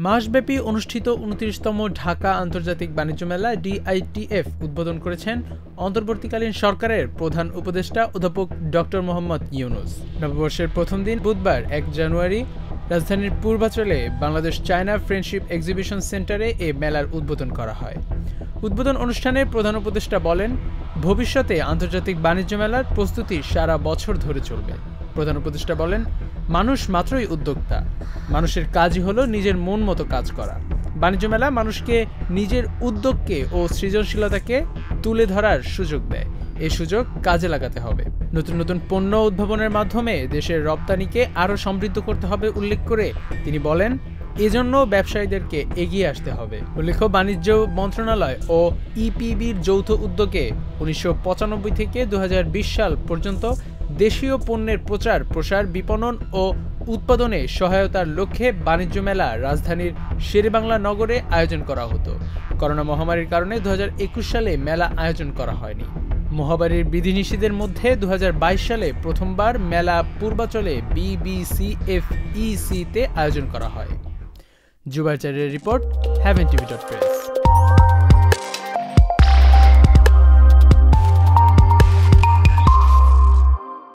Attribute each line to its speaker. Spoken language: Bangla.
Speaker 1: মাসব্যাপী অনুষ্ঠিত ২৯তম ঢাকা আন্তর্জাতিক বাণিজ্য মেলা ডিআইটিএফ উদ্বোধন করেছেন অন্তর্বর্তীকালীন সরকারের প্রধান উপদেষ্টা অধ্যাপক ড. মোহাম্মদ ইউনূস। নববর্ষের প্রথম দিন বুধবার ১ জানুয়ারি রাজধানীর পূর্বাঞ্চলে বাংলাদেশ চায়না ফ্রেন্ডশিপ এক্সিবিশন সেন্টারে এ মেলার উদ্বোধন করা হয়। উদ্বোধন অনুষ্ঠানে প্রধান উপদেষ্টা বলেন, ভবিষ্যতে আন্তর্জাতিক বাণিজ্য মেলার প্রস্তুতি সারা বছর ধরে চলবে। প্রধান উপদেষ্টা বলেন, মানুষ মাত্রই উদ্যোক্তা, মানুষের কাজই হলো নিজের মন মতো কাজ করা। বাণিজ্য মেলা মানুষকে নিজের উদ্যোগকে ও সৃজনশীলতাকে তুলে ধরার সুযোগ দেয়। এই সুযোগ কাজে লাগাতে হবে। নতুন নতুন পণ্য উদ্ভাবনের মাধ্যমে দেশের রপ্তানিকে আরও সমৃদ্ধ করতে হবে উল্লেখ করে তিনি বলেন, এজন্য ব্যবসায়ীদেরকে এগিয়ে আসতে হবে। উল্লেখ্য, বাণিজ্য মন্ত্রণালয় ও ইপিবির যৌথ উদ্যোগে ১৯৯৫ থেকে ২০২০ সাল পর্যন্ত দেশীয় পণ্যের প্রচার প্রসার, বিপণন ও উৎপাদনে সহায়তার লক্ষ্যে বাণিজ্য মেলা রাজধানীর শেরেবাংলা নগরে আয়োজন করা হতো। করোনা মহামারীর কারণে ২০২১ সালে মেলা আয়োজন করা হয়নি। মহামারীর বিধিনিষেধের মধ্যে ২০২২ সালে প্রথমবার মেলা পূর্বাঞ্চলে BBCFEC তে আয়োজন করা হয়। জুবাইর চারের রিপোর্ট, heaven tv.press।